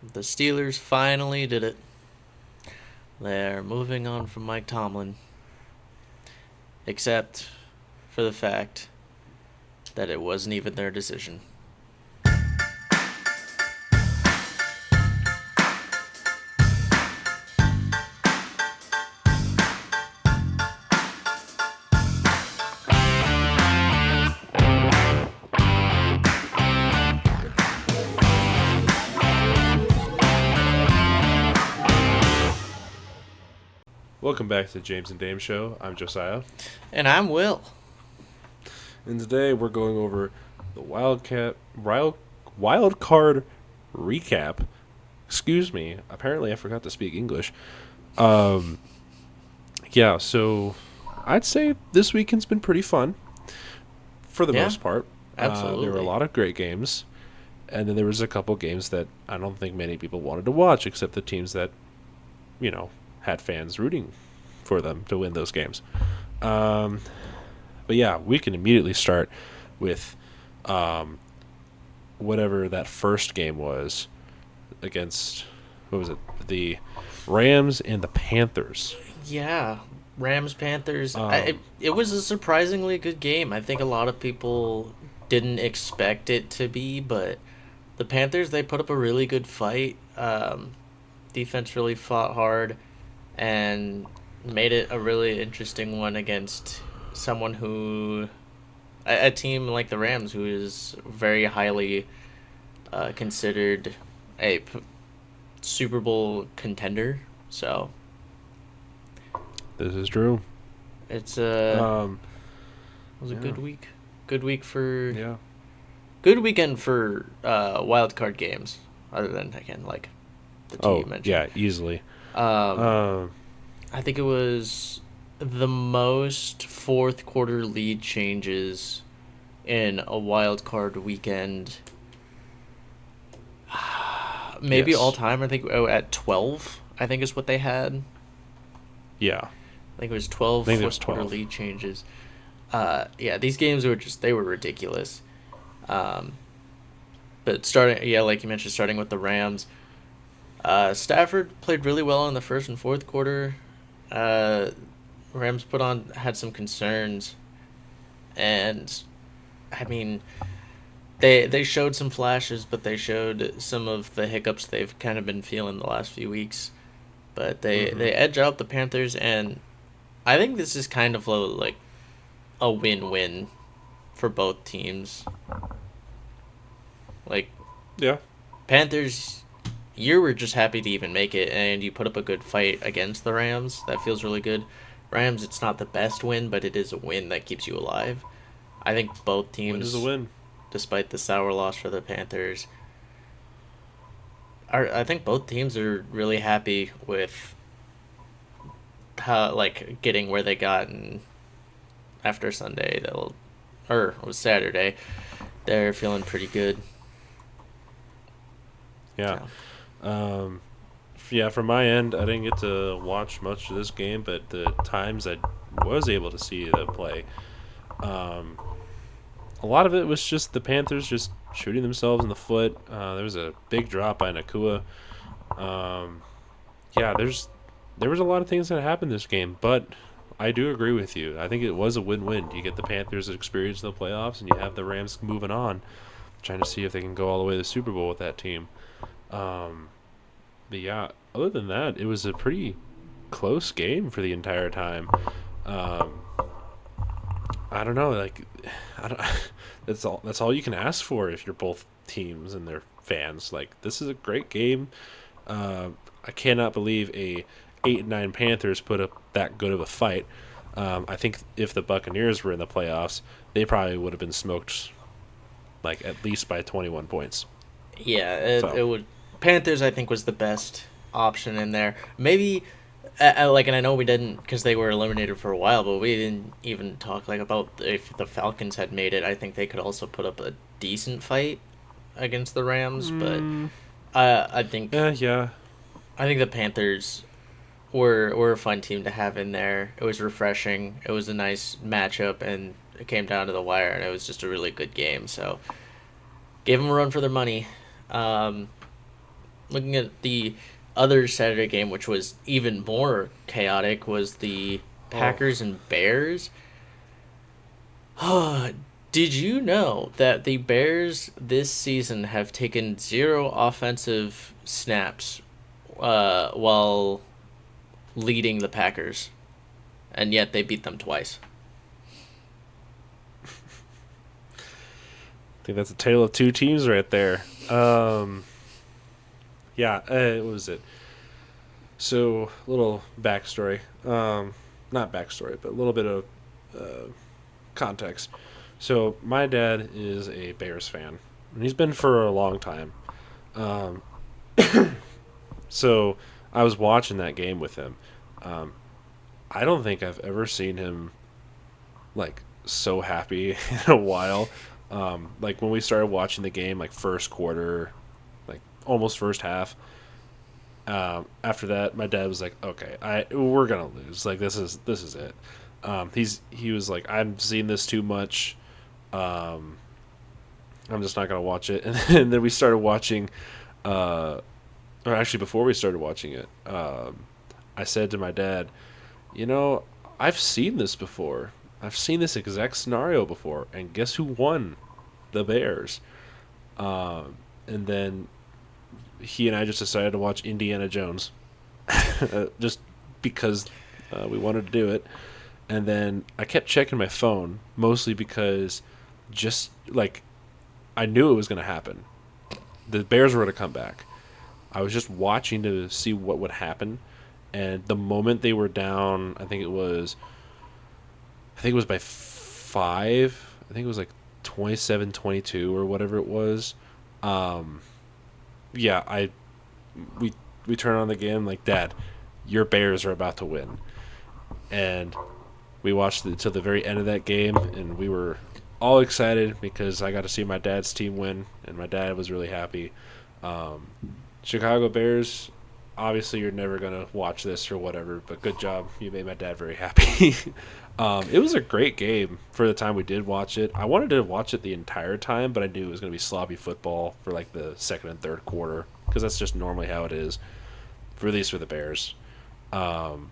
The Steelers finally did it. They're moving on from Mike Tomlin, except for the fact that it wasn't even their decision. Welcome back to the James and Dame Show. I'm Josiah, And I'm Will. and today we're going over the wild card recap. Excuse me. Apparently, I forgot to speak English. Um, yeah. So, I'd say this weekend's been pretty fun for the Yeah, most part. There were a absolutely. lot of great games, and then there was a couple games that I don't think many people wanted to watch, except the teams that had fans rooting for them to win those games. Um, But yeah, we can immediately start with um, whatever that first game was against, what was it, the Rams and the Panthers. Yeah, Rams Panthers. Um, It was a surprisingly good game. I think a lot of people didn't expect it to be, but the Panthers they put up a really good fight. Defense really fought hard and made it a really interesting one against someone who a team like the Rams who is very highly considered a Super Bowl contender. So this is true. it's Um, it was a yeah, good week. Good week for yeah. good weekend for wild card games. Other than again like the two you Oh, mentioned. yeah, easily. Um, Um, I think it was the most fourth quarter lead changes in a wild card weekend. Maybe all yes. time. I think at 12. I think is what they had. Yeah. I think it was I 12 think it was fourth quarter 12. lead changes. Yeah, these games were just they were ridiculous. Um, but starting yeah, like you mentioned, starting with the Rams, Stafford played really well in the first and fourth quarter. Uh, Rams put on had some concerns, and I mean they showed some flashes, but they showed some of the hiccups they've kind of been feeling the last few weeks. But Mm-hmm. they edge out the Panthers, and I think this is kind of like a win-win for both teams. Like Yeah. Panthers, you were just happy to even make it, and you put up a good fight against the Rams. That feels really good. Rams, it's not the best win, but it is a win that keeps you alive. I think both Win is a teams, win. despite the sour loss for the Panthers, are I think both teams are really happy with how like getting where they got and after Sunday. They'll or it was Saturday. They're feeling pretty good. Yeah. So Um, yeah, from my end, I didn't get to watch much of this game, but the times I was able to see the play, um, a lot of it was just the Panthers just shooting themselves in the foot. There was a big drop by Nakua. Um, yeah, there was a lot of things that happened this game, but I do agree with you. I think it was a win-win. You get the Panthers experience in the playoffs, and you have the Rams moving on, trying to see if they can go all the way to the Super Bowl with that team. Um, but yeah, other than that, it was a pretty close game for the entire time. Um, I don't know, like I don't. That's all. That's all you can ask for if you're both teams and their fans. Like this is a great game. Uh, I cannot believe a 8-9 Panthers put up that good of a fight. I think if the Buccaneers were in the playoffs, they probably would have been smoked like at least by 21 points. yeah, So it would Panthers. I think was the best option in there. Maybe like, and I know we didn't because they were eliminated for a while, but we didn't even talk like about if the Falcons had made it. I think they could also put up a decent fight against the Rams, but mm, I think yeah, the Panthers were a fun team to have in there. It was refreshing. It was a nice matchup, and it came down to the wire, and it was just a really good game. So gave them a run for their money. Um, looking at the other Saturday game, which was even more chaotic, was the Oh, Packers and Bears. Did you know that the Bears this season have taken zero offensive snaps while leading the Packers, and yet they beat them twice? I think that's a tale of two teams right there. Yeah, what was it? So, little backstory. Not backstory, but a little bit of context. So, my dad is a Bears fan, and he's been for a long time. Um, so, I was watching that game with him. Um, I don't think I've ever seen him like so happy in a while. Like when we started watching the game, like first quarter, like almost first half. After that, my dad was like, "Okay, we're gonna lose. Like this is it." He was like, "I'm seeing this too much. Um, I'm just not gonna watch it." And then we started watching. Or actually, before we started watching it, I said to my dad, "You know, I've seen this before. I've seen this exact scenario before, and guess who won? The Bears." And then he and I just decided to watch Indiana Jones, just because we wanted to do it. And then I kept checking my phone, mostly because just like I knew it was going to happen. The Bears were going to come back. I was just watching to see what would happen, and the moment they were down, I think it was by 5. I think it was like 27-22 or whatever it was. Um, yeah, we we turn on the game like, Dad, your Bears are about to win, and we watched it till the very end of that game, and we were all excited because I got to see my dad's team win, and my dad was really happy. Um, Chicago Bears, obviously you're never gonna watch this or whatever, but good job, you made my dad very happy. It was a great game for the time we did watch it. I wanted to watch it the entire time, but I knew it was gonna be sloppy football for like the second and third quarter because that's just normally how it is, for at least for the Bears. Um,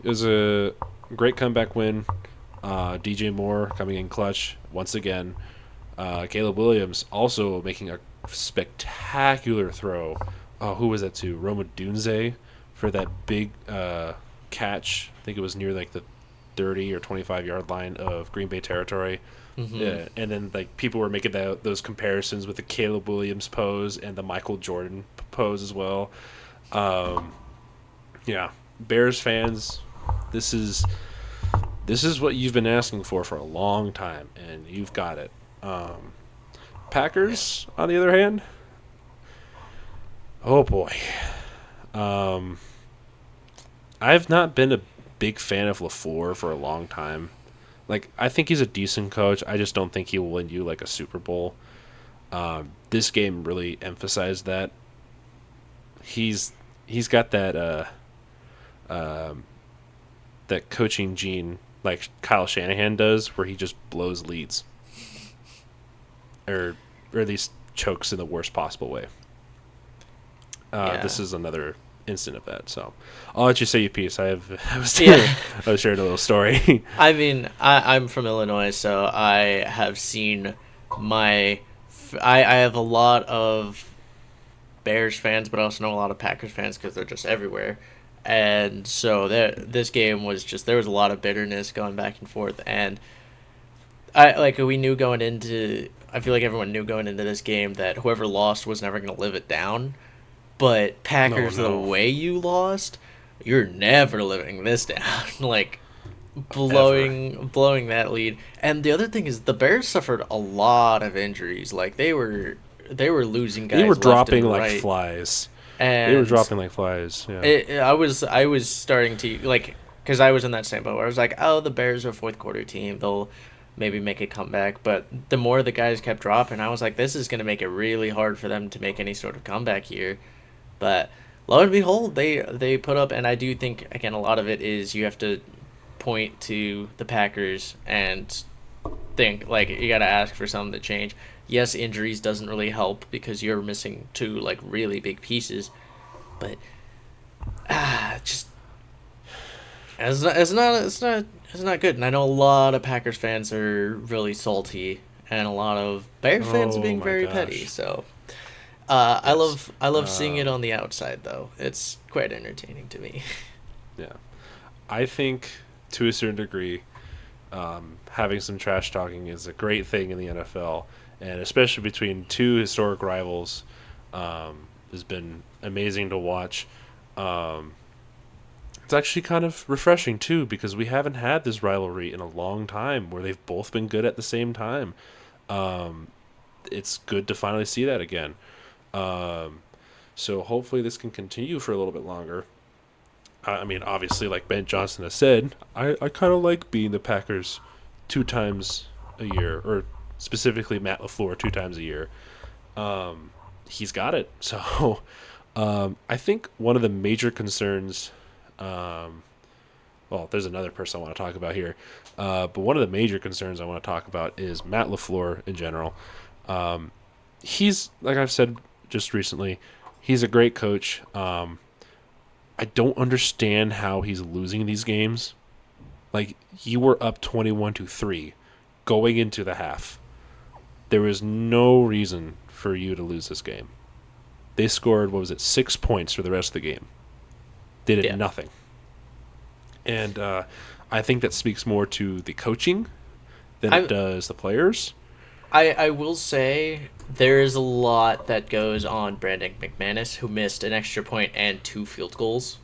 it was a great comeback win. DJ Moore coming in clutch once again. Caleb Williams also making a spectacular throw. Oh, who was that to? Roma Dunze for that big catch. I think it was near like the 30 or 25-yard line of Green Bay territory. Mm-hmm. Yeah, and then like people were making those comparisons with the Caleb Williams pose and the Michael Jordan pose as well. Um, yeah, Bears fans, this is this is what you've been asking for a long time, and you've got it. Um, Yeah. Packers, on the other hand, oh boy, um, I've not been a big fan of LaFleur for a long time. Like, I think he's a decent coach. I just don't think he will win you like a Super Bowl. This game really emphasized that. He's got um, that coaching gene like Kyle Shanahan does, where he just blows leads, or or at least chokes in the worst possible way. This Yeah. is another instant of that. So I'll let you say your piece. I was Yeah. I was sharing a little story. I mean, I'm from Illinois, so I have seen my. I have a lot of Bears fans, but I also know a lot of Packers fans because they're just everywhere. And so this game was just there was a lot of bitterness going back and forth, and we knew going into. I feel like everyone knew going into this game that whoever lost was never going to live it down. But No, Packers, the no, way you lost, you're never living this down. Like ever. blowing that lead. And the other thing is the Bears suffered a lot of injuries. Like they were losing They were guys left dropping and like right. flies. They were And dropping like flies. Yeah. I was starting to like because I was in that same boat where I was like, oh, the Bears are a fourth quarter team. They'll maybe make a comeback. But the more the guys kept dropping, I was like, this is going to make it really hard for them to make any sort of comeback here. But lo and behold, they put up, and I do think again a lot of it is you have to point to the Packers and think like you got to ask for something to change. Yes, injuries doesn't really help because you're missing two like really big pieces, but just it's not good. And I know a lot of Packers fans are really salty, and a lot of Bears fans are Oh being my very petty. gosh. So I Yes. love seeing it on the outside though. It's quite entertaining to me. Yeah. I think to a certain degree, having some trash talking is a great thing in the NFL, and especially between two historic rivals, has been amazing to watch. Um, it's actually kind of refreshing too because we haven't had this rivalry in a long time where they've both been good at the same time. Um, it's good to finally see that again. Um, so hopefully this can continue for a little bit longer. I mean, obviously, like Ben Johnson has said, I kind of like being the Packers 2 times a year, or specifically Matt LaFleur 2 times a year. He's got it. So I think one of the major concerns, um, well, there's another person I want to talk about here, but one of the major concerns I want to talk about is Matt LaFleur in general. He's, like I've said just recently, he's a great coach. I don't understand how he's losing these games. Like, you were up 21-3 going into the half. There was no reason for you to lose this game. They scored, what was it, 6 points for the rest of the game. They did Yeah. nothing. And I think that speaks more to the coaching than it I does the players. I will say there is a lot that goes on Brandon McManus, who missed an extra point and two field goals.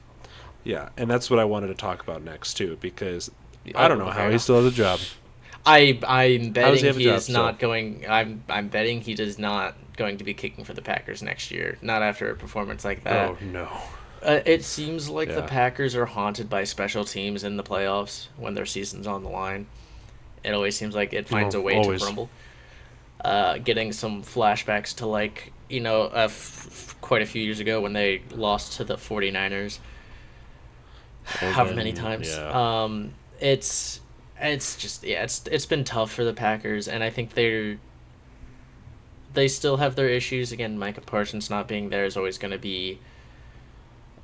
Yeah, and that's what I wanted to talk about next, too, because I don't know Fair how he enough. still has a job. I'm How does he betting have a he job is still? not going. I'm betting he does not going to be kicking for the Packers next year. Not after a performance like that. Oh, no. It seems like the Yeah. Packers are haunted by special teams in the playoffs when their season's on the line. It always seems like it finds Oh, a way to always. crumble. Getting some flashbacks to quite a few years ago when they lost to the 49ers Oh, however many then, times. yeah. It's just it's been tough for the Packers, and I think they still have their issues. Again, Micah Parsons not being there is always going to be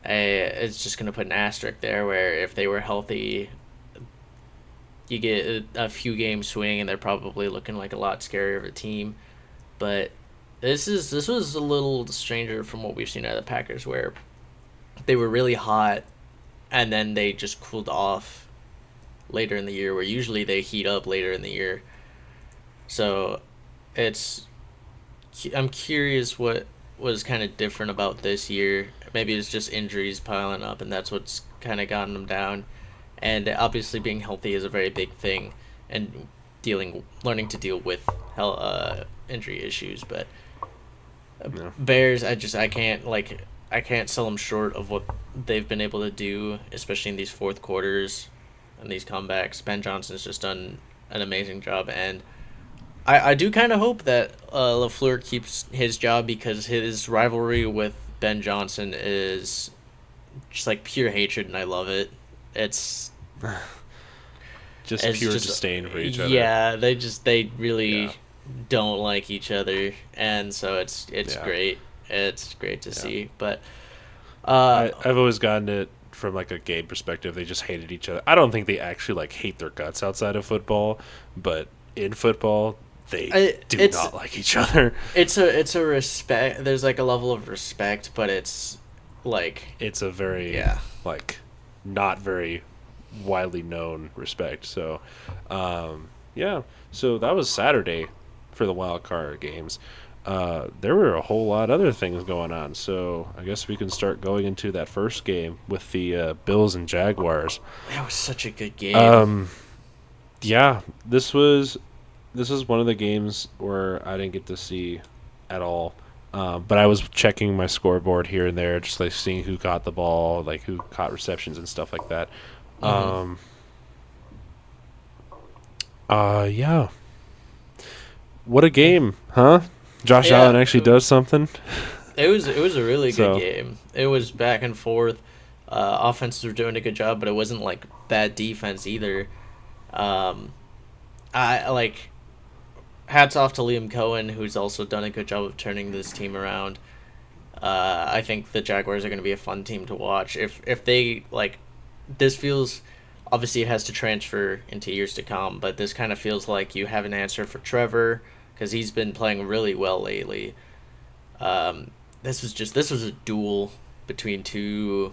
it's just going to put an asterisk there. Where if they were healthy, you get a few game swing, and they're probably looking like a lot scarier of a team. But this was a little stranger from what we've seen out of the Packers, where they were really hot, and then they just cooled off later in the year, where usually they heat up later in the year. So it's I'm curious what was kind of different about this year. Maybe it's just injuries piling up, and that's what's kind of gotten them down. And obviously, being healthy is a very big thing, and learning to deal with injury issues. But Yeah. Bears, I can't sell them short of what they've been able to do, especially in these fourth quarters and these comebacks. Ben Johnson's just done an amazing job, and I do kind of hope that Lafleur keeps his job because his rivalry with Ben Johnson is just like pure hatred, and I love it. It's Just it's pure just disdain for each other. yeah, they Yeah. really don't like each other, and so it's Yeah. great. It's great to Yeah. see, but uh, I've always gotten it from like a game perspective. They just hated each other. I don't think they actually like hate their guts outside of football, but in football, they do it's not like each other. it's a respect. There's like a level of respect, but it's like It's a very yeah. like not very widely known respect. So, yeah. So that was Saturday for the wild card games. There were a whole lot of other things going on. So I guess we can start going into that first game with the Bills and Jaguars. That was such a good game. Um, yeah, this was one of the games where I didn't get to see at all. But I was checking my scoreboard here and there, just like seeing who caught the ball, like who caught receptions and stuff like that. hmm Um, yeah. What a game, huh? Josh Allen Yeah, actually does something. it was a really good So, game. It was back and forth. Offenses were doing a good job, but it wasn't like bad defense either. Um, I like hats off to Liam Cohen, who's also done a good job of turning this team around. I think the Jaguars are going to be a fun team to watch. If they like, this feels obviously it has to transfer into years to come, but this kind of feels like you have an answer for Trevor because he's been playing really well lately. This was a duel between two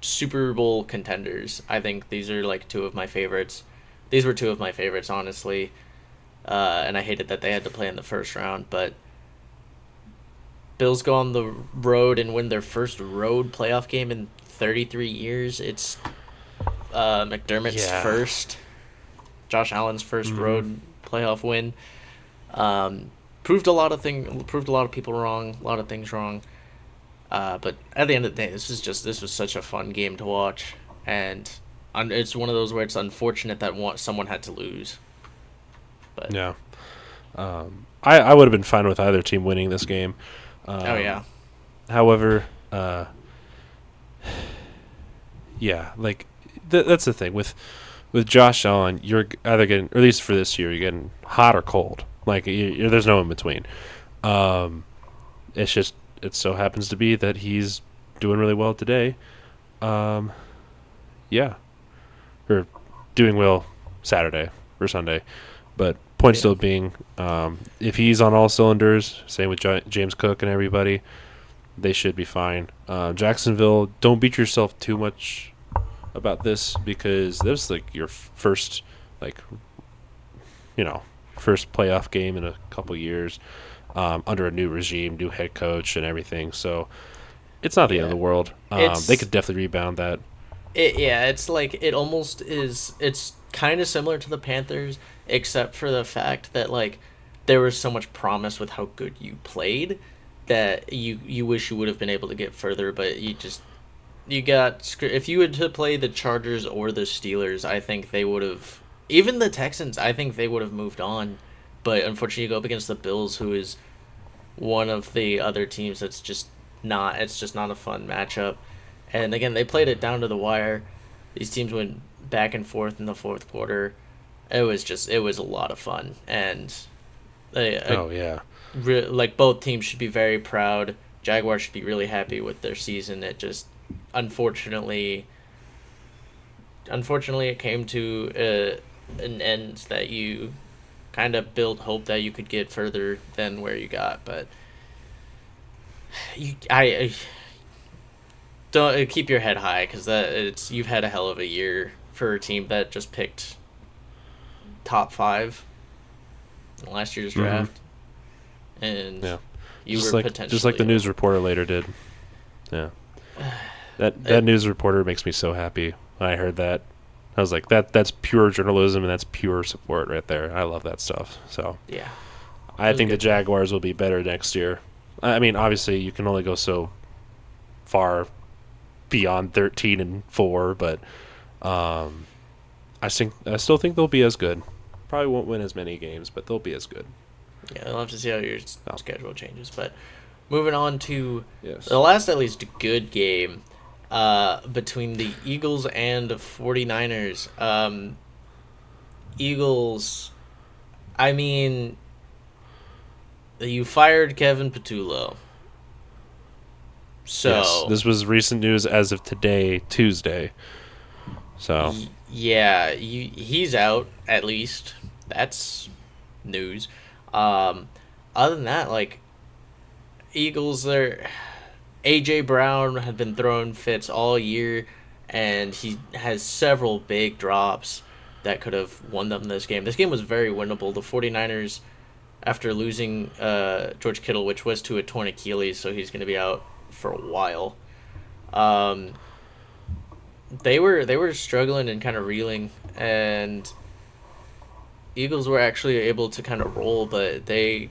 Super Bowl contenders. I think these are like two of my favorites. These were two of my favorites, honestly. And I hated that they had to play in the first round, but Bills go on the road and win their first road playoff game in 33 years. It's McDermott's Yeah. first, Josh Allen's first Hmm. road playoff win. Um, proved a lot of people wrong, a lot of things wrong. But at the end of the day, this was such a fun game to watch, and it's one of those where it's unfortunate that someone had to lose. But Yeah. I would have been fine with either team winning this game. oh Um, yeah, however, yeah, like that's the thing with Josh Allen. You're either getting, or at least for this year, you're getting hot or cold. Like there's no in between. Um, it's just it so happens to be that he's doing really well today. Um, yeah, or doing well Saturday or Sunday. But point yeah, still being, if he's on all cylinders, same with James Cook and everybody, they should be fine. Jacksonville, don't beat yourself too much about this because this is like your first, like, first playoff game in a couple years, under a new regime, new head coach, and everything. So it's not the end of yeah. the world. They It's could definitely rebound that. it's like it almost is. It's kind of similar to the Panthers, except for the fact that like there was so much promise with how good you played that you wish you would have been able to get further, but you got if you had to play the Chargers or the Steelers, I think they would have. Even the Texans, I think they would have moved on, but unfortunately, you go up against the Bills, who is one of the other teams that's just not. It's just not a fun matchup. And again, they played it down to the wire. These teams went back and forth in the fourth quarter. It was a lot of fun, and Oh yeah. like both teams should be very proud. Jaguars should be really happy with their season. It just unfortunately unfortunately it came to an end that you kind of built hope that you could get further than where you got, but I don't keep your head high because that it's you've had a hell of a year for a team that just picked top five in last year's Mm-hmm. draft, and Yeah. you were Just like the potentially news reporter later did. Yeah. That it, news reporter makes me so happy when I heard that. I was like, that's pure journalism and that's pure support right there. I love that stuff. So yeah, it I was a think the good thing. Jaguars will be better next year. I mean, obviously you can only go so far beyond 13-4, but um, I still think they'll be as good. Probably won't win as many games, but they'll be as good. Yeah, I'll have to see how your So, schedule changes. But moving on to the yes. last, at least, good game between the Eagles and 49ers. Eagles, I mean, you fired Kevin Patullo. Yes. So, This was recent news as of today, Tuesday. So, yeah, he's out, at least. That's news. Um, other than that, like, Eagles, they're AJ Brown had been throwing fits all year, and he has several big drops that could have won them this game. This game was very winnable. The 49ers, after losing George Kittle, which was to a torn Achilles, so he's going to be out for a while. Um, they were struggling and kind of reeling, and Eagles were actually able to kind of roll, but they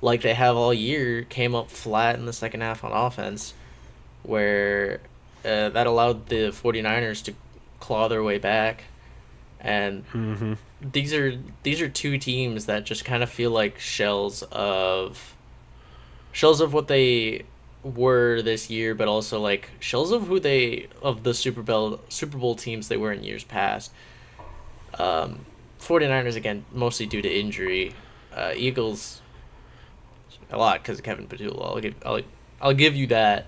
like they have all year came up flat in the second half on offense where that allowed the 49ers to claw their way back, and hmm these are two teams that just kind of feel like shells of what they were this year, but also like shells of who they of the Super Bowl teams they were in years past. 49ers again, mostly due to injury. Eagles a lot because of Kevin Patula. I'll give you that.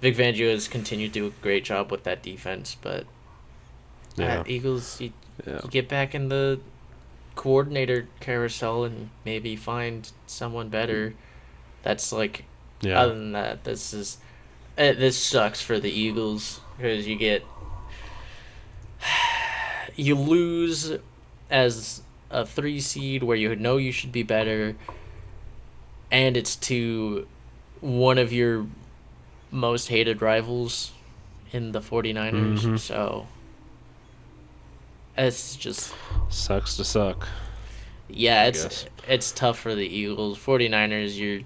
Vic Fangio has continued to do a great job with that defense, but Yeah. Eagles, Yeah. you get back in the coordinator carousel and maybe find someone better. That's like, Yeah. other than that, this sucks for the Eagles because you lose as a 3 seed where you know you should be better, and it's to one of your most hated rivals in the 49ers. Mm-hmm. So it's just, Sucks to suck, yeah, I it's guess. it's tough for the Eagles. 49ers, you're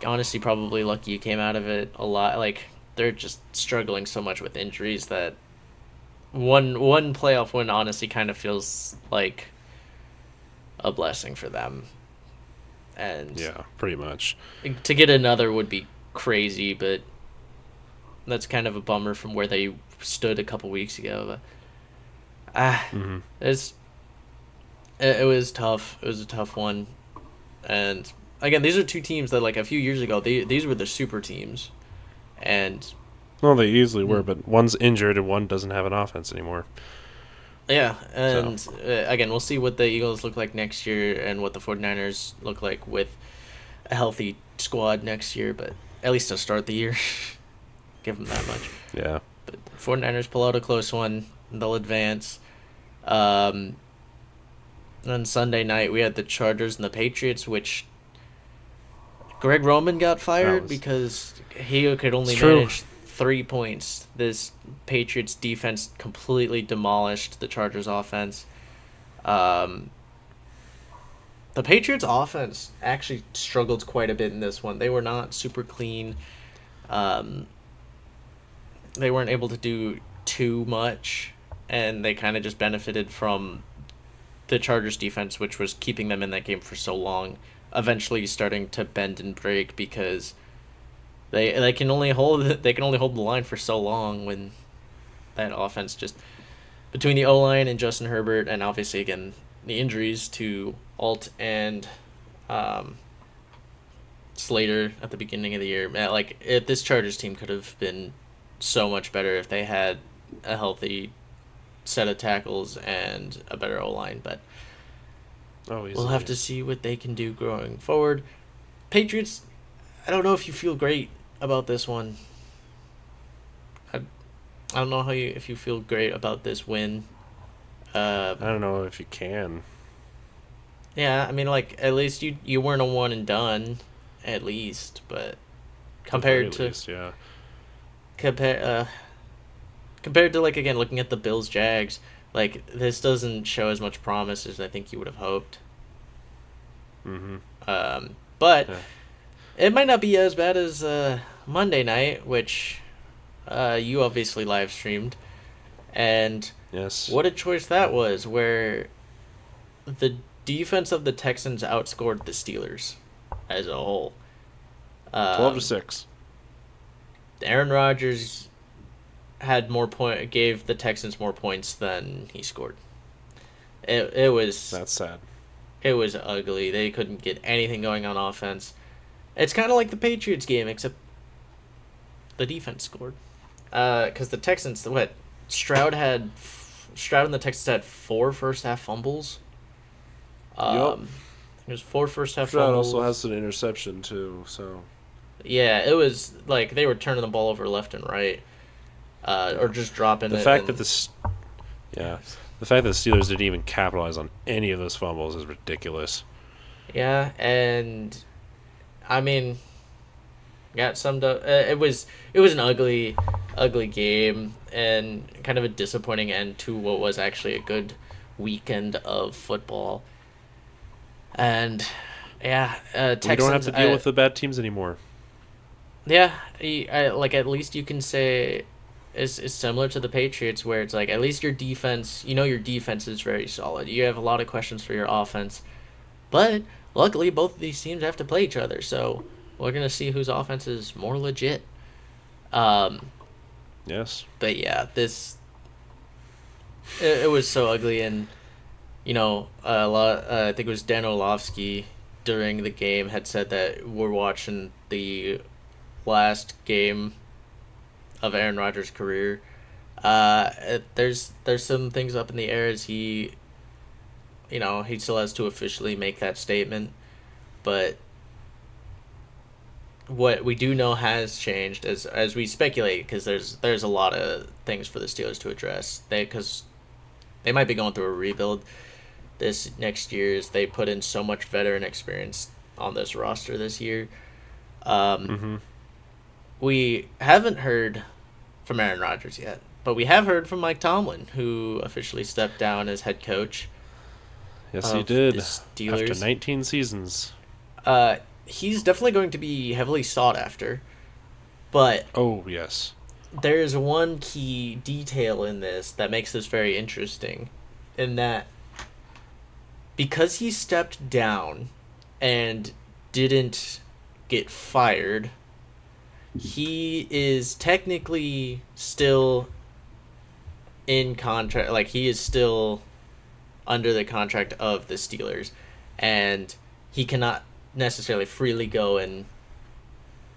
honestly probably lucky you came out of it a lot. Like, they're just struggling so much with injuries that one playoff win honestly kind of feels like a blessing for them. And Yeah, pretty much. to get another would be crazy, but that's kind of a bummer from where they stood a couple weeks ago. But Mm-hmm. it's it was tough. It was a tough one, and again, these are two teams that like a few years ago these were the super teams, and Well, they easily were, mm, but one's injured and one doesn't have an offense anymore. yeah, So, and again, we'll see what the Eagles look like next year and what the 49ers look like with a healthy squad next year. But at least to start the year, give them that much. yeah. But 49ers pull out a close one, they'll advance. Um, on Sunday night, we had the Chargers and the Patriots, which Greg Roman got That fired was. because he could It's only true. manage 3 points. This Patriots defense completely demolished the Chargers offense. Um, the Patriots offense actually struggled quite a bit in this one. They were not super clean. Um, they weren't able to do too much, and they kind of just benefited from the Chargers defense, which was keeping them in that game for so long, eventually starting to bend and break because they can only hold the line for so long when that offense just between the O line and Justin Herbert and obviously again the injuries to Alt and um, Slater at the beginning of the year. Man, this Chargers team could have been so much better if they had a healthy set of tackles and a better O line, but Oh, we'll have easily. to see what they can do going forward. Patriots, I don't know if you feel great about this one. I, I don't know if you feel great about this win. I Um, don't know if you can. yeah, I mean, like at least you weren't a one and done, at least. But At the very compared to least, yeah. compare compared to like again looking at the Bills Jags, like this doesn't show as much promise as I think you would have hoped. Mm-hmm. But Yeah. it might not be as bad as Monday night, which you obviously live streamed, and Yes. what a choice that was, where the defense of the Texans outscored the Steelers as a whole. 12 to Um, 6. Aaron Rodgers gave the Texans more points than he scored. It was That's sad. it was ugly. They couldn't get anything going on offense. It's kind of like the Patriots game, except the defense scored. Because the Texans, what Stroud and the Texans had four first half fumbles. Yup. There's four first half Stroud also fumbles. has an interception, too, so. Yeah, it was like they were turning the ball over left and right, or Yeah. just dropping The it. fact that And this. Yeah. The fact that the Steelers didn't even capitalize on any of those fumbles is ridiculous. yeah, and I mean, got summed up. It was an ugly game and kind of a disappointing end to what was actually a good weekend of football. And yeah, We don't have Texans. to deal with the bad teams anymore. Yeah, like at least you can say is similar to the Patriots, where it's like at least your defense. You know your defense is very solid. You have a lot of questions for your offense, but luckily both of these teams have to play each other, so we're gonna see whose offense is more legit. Um, Yes. but yeah, it was so ugly, and A lot. I think it was Dan Orlovsky during the game had said that we're watching the last game of Aaron Rodgers' career. There's some things up in the air as he still has to officially make that statement, but what we do know has changed as we speculate, because there's a lot of things for the Steelers to address. Because they might be going through a rebuild this next year as they put in so much veteran experience on this roster this year. Um, Mm-hmm. we haven't heard from Aaron Rodgers yet, but we have heard from Mike Tomlin, who officially stepped down as head coach Yes, he of the did. After Steelers. 19 seasons. Uh, he's definitely going to be heavily sought after, but Oh, yes. there's one key detail in this that makes this very interesting, in that because he stepped down and didn't get fired, he is technically still in contract. Like, he is still under the contract of the Steelers, and he cannot necessarily freely go and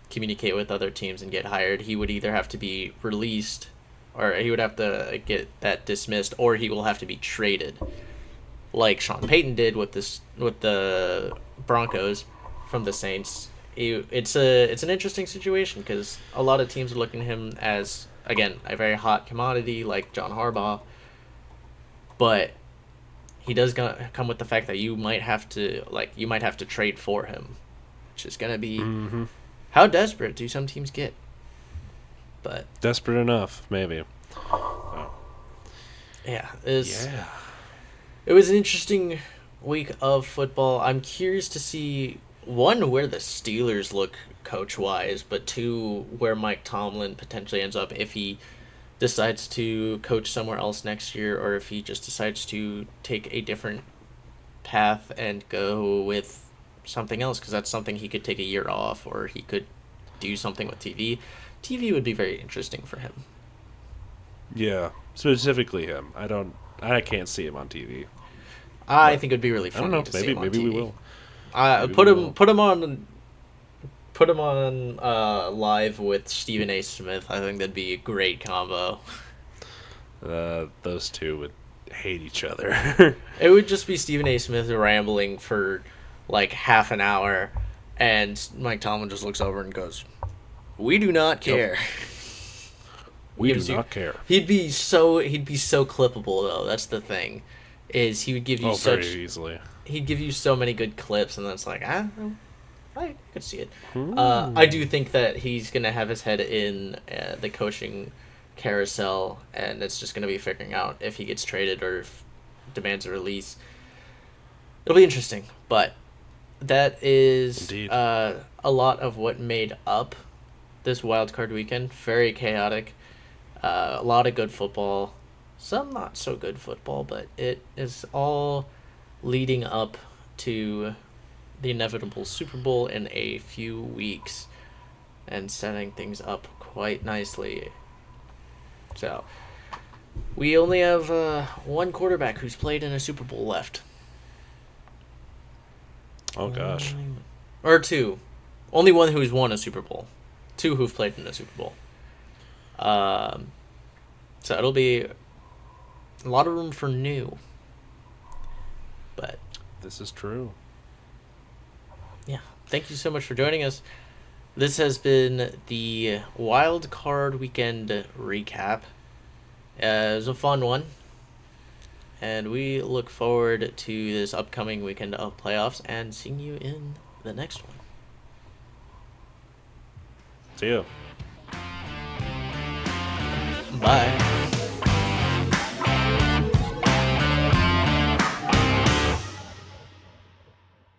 communicate with other teams and get hired. He would either have to be released, or he would have to get that dismissed, or he will have to be traded, like Sean Payton did with the Broncos from the Saints. It's an interesting situation because a lot of teams are looking at him as, again, a very hot commodity like John Harbaugh, but he does come with the fact that you might have to trade for him, which is gonna be, Mm-hmm. how desperate do some teams get? But Desperate enough, maybe. yeah, Yeah. it was an interesting week of football. I'm curious to see, one, where the Steelers look coach wise, but two, where Mike Tomlin potentially ends up if he decides to coach somewhere else next year, or if he just decides to take a different path and go with something else, because that's something he could take a year off, or he could do something with TV. TV would be very interesting for him. Yeah. Specifically him. I can't see him on TV. I But think it would be really I don't funny know. to see Maybe him on maybe we TV. will. Maybe Put we him will. put him on live with Stephen A. Smith. I think that'd be a great combo. Those two would hate each other. It would just be Stephen A. Smith rambling for like half an hour, and Mike Tomlin just looks over and goes, "We do not Yep. care." We do Gives you- not care. He'd be so clippable though. That's the thing, is he would give you Oh, very such easily. he'd give you so many good clips, and then it's like, I could see it. Hmm. I do think that he's gonna have his head in the coaching carousel, and it's just gonna be figuring out if he gets traded or if demands a release. It'll be interesting, but that is Indeed. a lot of what made up this wild card weekend. Very chaotic. A lot of good football, some not so good football, but it is all leading up to the inevitable Super Bowl in a few weeks and setting things up quite nicely. So, we only have one quarterback who's played in a Super Bowl left. Oh gosh. Or two. Only one who's won a Super Bowl. Two who've played in a Super Bowl. So it'll be a lot of room for new. But This is true. yeah, thank you so much for joining us. This has been the Wild Card Weekend recap. It was a fun one. And we look forward to this upcoming weekend of playoffs and seeing you in the next one. See ya. Bye.